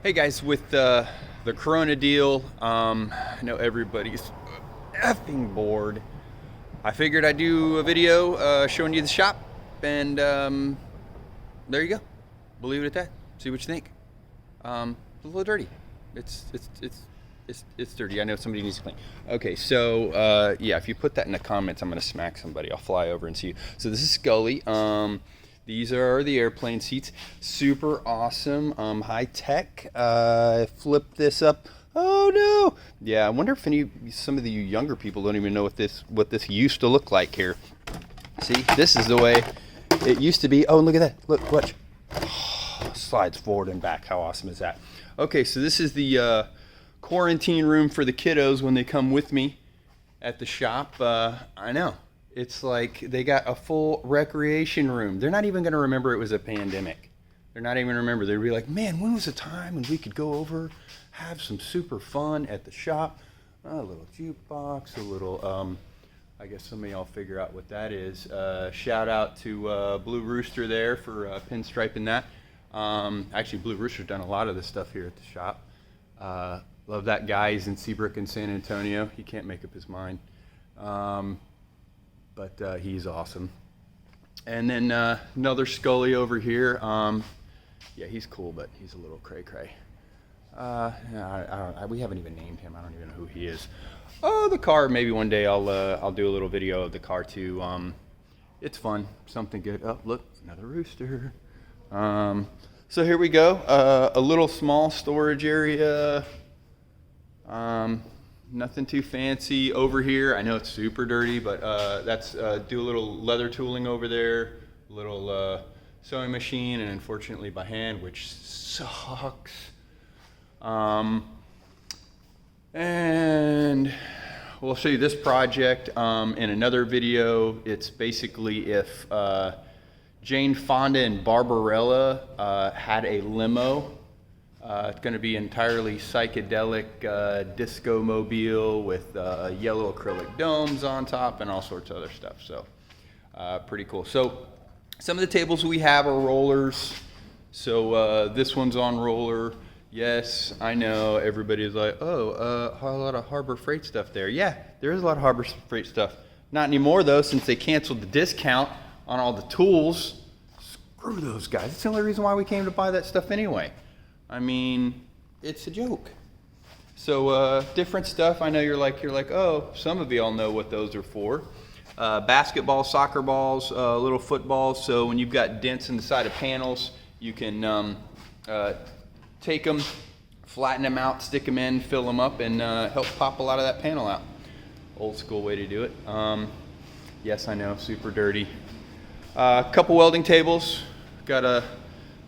Hey guys, with the Corona deal, I know everybody's effing bored. I figured I'd do a video showing you the shop, and there you go. We'll leave it at that. See what you think. It's a little dirty. It's dirty. I know somebody needs to clean. Okay, so yeah, if you put that in the comments, I'm gonna smack somebody. I'll fly over and see you. So this is Scully. These are the airplane seats. Super awesome. High tech. Flip this up. Oh no! Yeah, I wonder if some of you younger people don't even know what this used to look like here. See, this is the way it used to be. Oh, look at that! Look, watch. Slides forward and back. How awesome is that? Okay, so this is the quarantine room for the kiddos when they come with me at the shop. I know. It's like they got a full recreation room. They're not even going to remember it was a pandemic. They're not even going to remember. They'll be like, man, when was a time when we could go over, have some super fun at the shop? A little jukebox, a little, I guess some of y'all figure out what that is. Shout out to Blue Rooster there for pinstriping that. Actually, Blue Rooster's done a lot of this stuff here at the shop. Love that guy. He's in Seabrook and San Antonio. He can't make up his mind. But he's awesome. And then another Scully over here. Yeah, he's cool, but he's a little cray-cray. We haven't even named him. I don't even know who he is. Oh, the car. Maybe one day I'll do a little video of the car too. It's fun. Something good. Oh, look, another rooster. So here we go. A little small storage area. Nothing too fancy over here. I know it's super dirty, but that's do a little leather tooling over there, a little sewing machine, and unfortunately by hand, which sucks. And we'll show you this project in another video. It's basically if Jane Fonda and Barbarella had a limo. It's going to be entirely psychedelic disco mobile with yellow acrylic domes on top and all sorts of other stuff. So pretty cool. So some of the tables we have are rollers. So this one's on roller. Yes, I know everybody's like, oh, a lot of Harbor Freight stuff there. Yeah, there is a lot of Harbor Freight stuff. Not anymore though, since they canceled the discount on all the tools. Screw those guys. It's the only reason why we came to buy that stuff anyway. I mean, it's a joke. So different stuff. I know you're like, oh, some of y'all know what those are for. Basketball, soccer balls, little footballs. So when you've got dents in the side of panels, you can take them, flatten them out, stick them in, fill them up, and help pop a lot of that panel out. Old school way to do it. Yes, I know, super dirty. A couple welding tables. Got a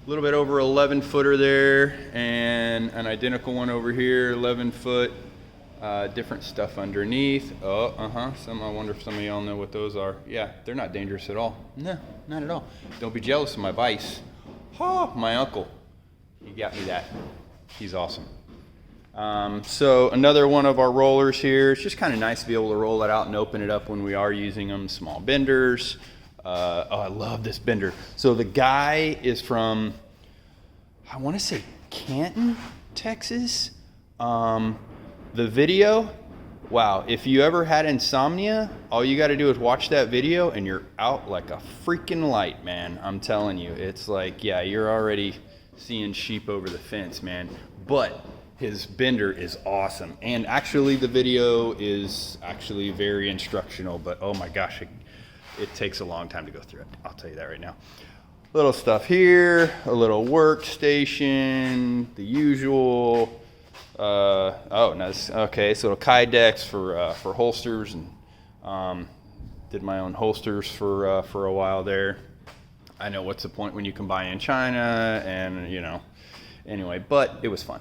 little bit over 11 footer there and an identical one over here, 11 foot, different stuff underneath. Oh, I wonder if some of y'all know what those are. Yeah, they're not dangerous at all. No, not at all. Don't be jealous of my vice. Oh, my uncle, he got me that. He's awesome. So another one of our rollers here. It's just kind of nice to be able to roll it out and open it up when we are using them. Small benders. Oh, I love this bender. So the guy is from, I want to say Canton, Texas. The video, wow, if you ever had insomnia, all you got to do is watch that video and you're out like a freaking light, man. I'm telling you, it's like, yeah, you're already seeing sheep over the fence, man. But his bender is awesome. And actually the video is actually very instructional, but oh my gosh, it takes a long time to go through it. I'll tell you that right now. Little stuff here, a little workstation, the usual. Oh, nice. Okay, so Kydex for holsters, and did my own holsters for a while there. I know what's the point when you can buy in China, and you know. Anyway, but it was fun.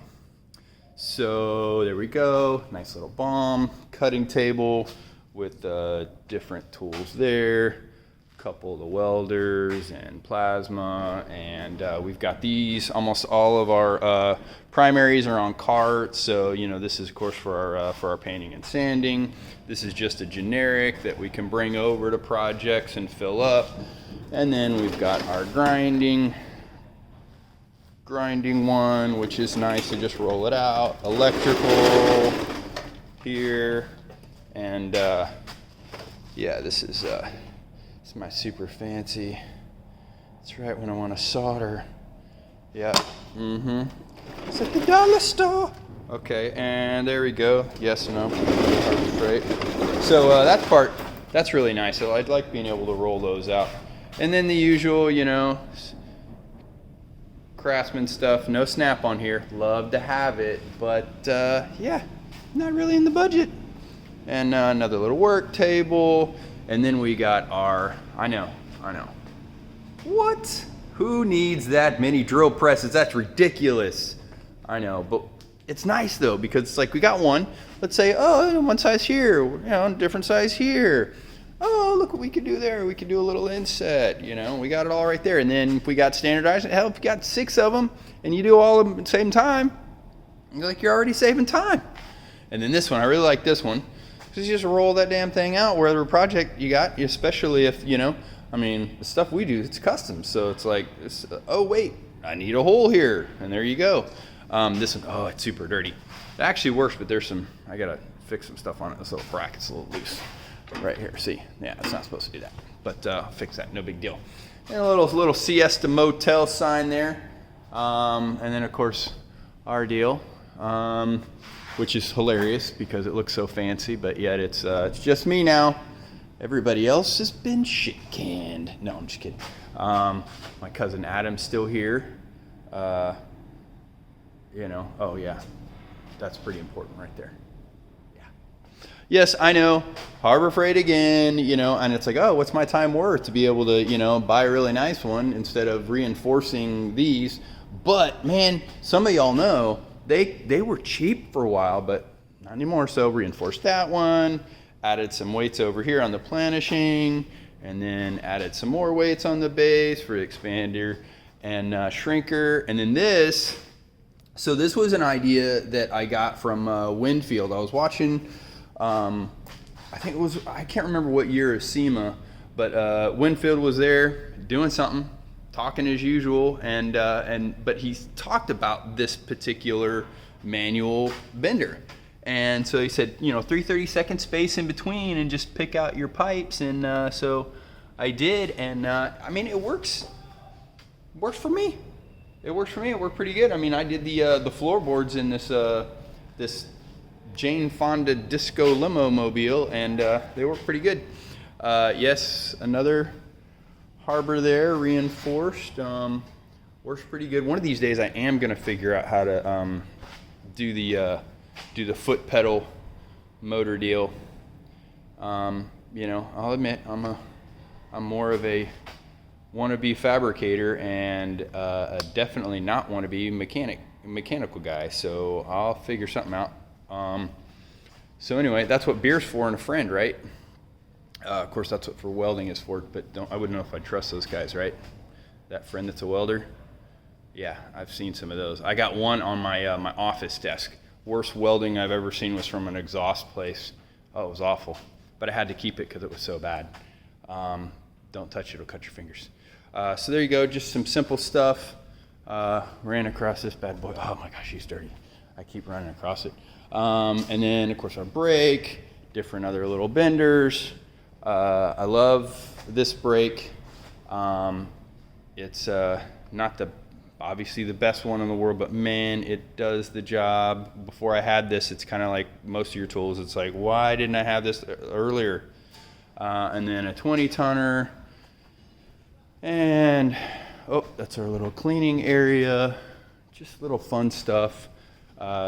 So there we go. Nice little bomb cutting table with different tools there, a couple of the welders and plasma, and we've got these. Almost all of our primaries are on carts, so you know this is of course for our painting and sanding. This is just a generic that we can bring over to projects and fill up, and then we've got our grinding grinding one, which is nice to just roll it out. Electrical here, and yeah, this is my super fancy. That's right, when I want to solder. Yeah. It's at the dollar store. Okay, and there we go. Yes, no. Right. So that part, that's really nice. So I'd like being able to roll those out. And then the usual, you know, Craftsman stuff. No snap on here. Love to have it, but yeah, not really in the budget. And another little work table. And then we got our, I know. What? Who needs that many drill presses? That's ridiculous. I know, but it's nice though, because it's like we got one. Let's say, oh, one size here, you know, different size here. Oh, look what we could do there. We could do a little inset, you know. We got it all right there. And then if we got standardized, hell, if you got 6 of them and you do all of them at the same time, you're already saving time. And then this one, I really like this one, because you just roll that damn thing out wherever project you got, especially if, you know, I mean, the stuff we do, it's custom. So it's like, oh, wait, I need a hole here. And there you go. This one, oh, it's super dirty. It actually works, but there's some, I got to fix some stuff on it. This little bracket's a little loose right here. See, yeah, it's not supposed to do that. But I'll fix that, no big deal. And a little Siesta Motel sign there. And then, of course, our deal, which is hilarious because it looks so fancy. But yet it's just me now. Everybody else has been shit-canned. No, I'm just kidding. My cousin Adam's still here. You know, oh yeah, that's pretty important right there. Yeah. Yes, I know, Harbor Freight again, you know, and it's like, oh, what's my time worth to be able to, you know, buy a really nice one instead of reinforcing these. But man, some of y'all know, they were cheap for a while, but not anymore. So reinforced that one. Added some weights over here on the planishing, and then added some more weights on the base for the expander and shrinker. And then this, so this was an idea that I got from Winfield. I was watching, I think it was, I can't remember what year of SEMA, but Winfield was there doing something, talking as usual, but he talked about this particular manual bender. And so he said, you know, 3/32 space in between and just pick out your pipes. And so I did. And I mean, it works for me. It works for me. It worked pretty good. I mean, I did the floorboards in this Jane Fonda Disco Limo Mobile, and they work pretty good. Yes, another harbor there, reinforced. Works pretty good. One of these days I am going to figure out how to do the foot pedal motor deal. You know, I'll admit I'm more of a wannabe fabricator and a definitely not wannabe mechanical guy. So I'll figure something out. So anyway, that's what beer's for and a friend, right? Of course, that's what for welding is for. But I wouldn't know if I trust those guys, right? That friend that's a welder. Yeah, I've seen some of those. I got one on my my office desk. Worst welding I've ever seen was from an exhaust place. Oh, it was awful. But I had to keep it because it was so bad. Don't touch it, it'll cut your fingers. So there you go, just some simple stuff. Ran across this bad boy. Oh my gosh, he's dirty. I keep running across it. And then, of course, our brake, different other little benders. I love this brake. It's not obviously the best one in the world, but man, it does the job. Before I had this, it's kind of like most of your tools. It's like, why didn't I have this earlier? And then a 20-tonner. And, oh, that's our little cleaning area. Just little fun stuff.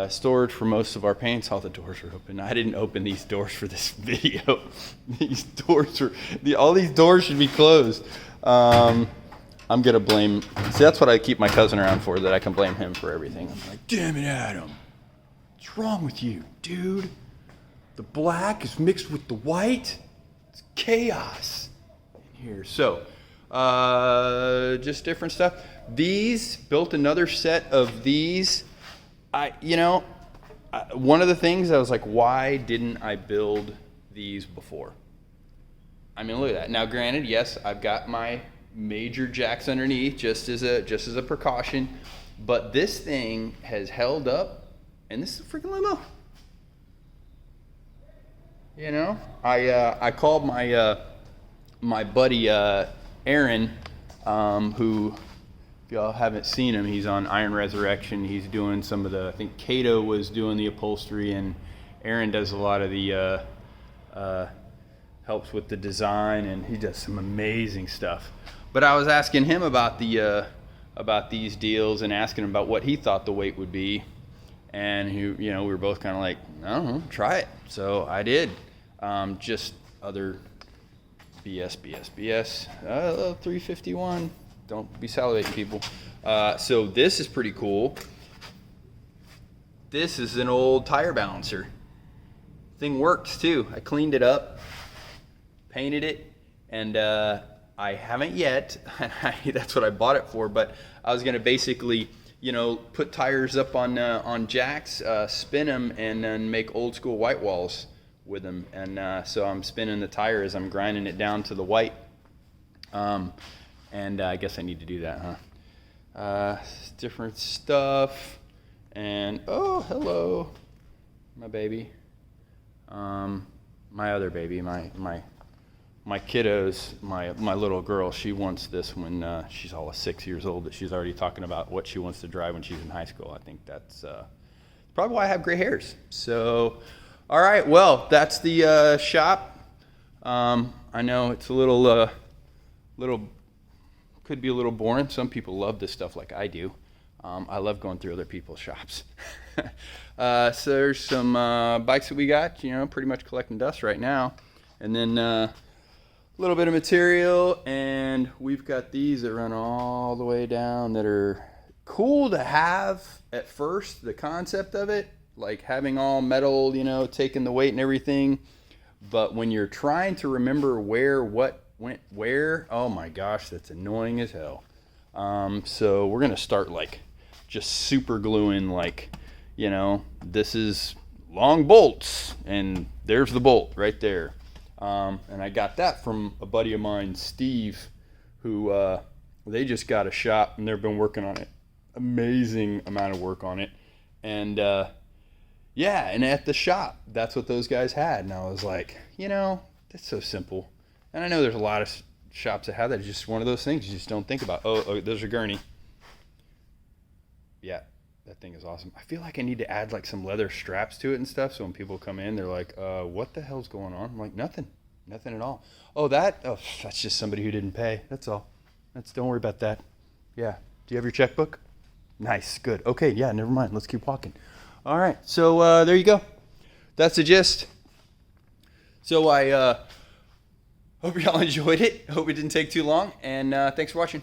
Storage for most of our paints. All the doors are open. I didn't open these doors for this video. These doors are, all these doors should be closed. I'm gonna blame, see, that's what I keep my cousin around for, that I can blame him for everything. I'm like, damn it, Adam. What's wrong with you, dude? The black is mixed with the white. It's chaos in here. So, just different stuff. These, built another set of these. One of the things I was like, why didn't I build these before? I mean, look at that. Now, granted, yes, I've got my major jacks underneath just as a precaution, But this thing has held up, and this is a freaking limo. You know, I called my buddy Aaron, who, if y'all haven't seen him, he's on Iron Resurrection. He's doing some of the, I think Kato was doing the upholstery, and Aaron does a lot of the helps with the design, and he does some amazing stuff. But I was asking him about these deals and asking him about what he thought the weight would be, and we were both kind of like, I don't know, try it. So I did. Just other BS. 351. Don't be salivating, people. So this is pretty cool. This is an old tire balancer. Thing works too. I cleaned it up, painted it, and I haven't yet. That's what I bought it for. But I was gonna basically, put tires up on jacks, spin them, and then make old school white walls with them. And so I'm spinning the tire as I'm grinding it down to the white. And I guess I need to do that, huh? Different stuff. And oh, hello, my baby. My other baby, my kiddos, my little girl, she wants this when she's all of 6 years old, that she's already talking about what she wants to drive when she's in high school. I think that's probably why I have gray hairs. So, all right, well, that's the shop. I know it's a little could be a little boring. Some people love this stuff like I do. I love going through other people's shops. So there's some bikes that we got, pretty much collecting dust right now. And then a little bit of material, and we've got these that run all the way down that are cool to have at first, the concept of it, like having all metal, taking the weight and everything. But when you're trying to remember what went where, oh my gosh, that's annoying as hell. So we're going to start just super gluing, this is long bolts, and there's the bolt right there. And I got that from a buddy of mine, Steve, who they just got a shop, and they've been working on it. Amazing amount of work on it. And and at the shop, that's what those guys had. And I was like, that's so simple. And I know there's a lot of shops that have that. It's just one of those things you just don't think about. Oh, there's a gurney. Yeah, that thing is awesome. I feel like I need to add some leather straps to it and stuff, so when people come in, they're like, what the hell's going on? I'm like, nothing at all. Oh, that's just somebody who didn't pay. That's all. Don't worry about that. Yeah. Do you have your checkbook? Nice, good. Okay, yeah, never mind. Let's keep walking. All right, so there you go. That's the gist. So I hope y'all enjoyed it. Hope it didn't take too long, and thanks for watching.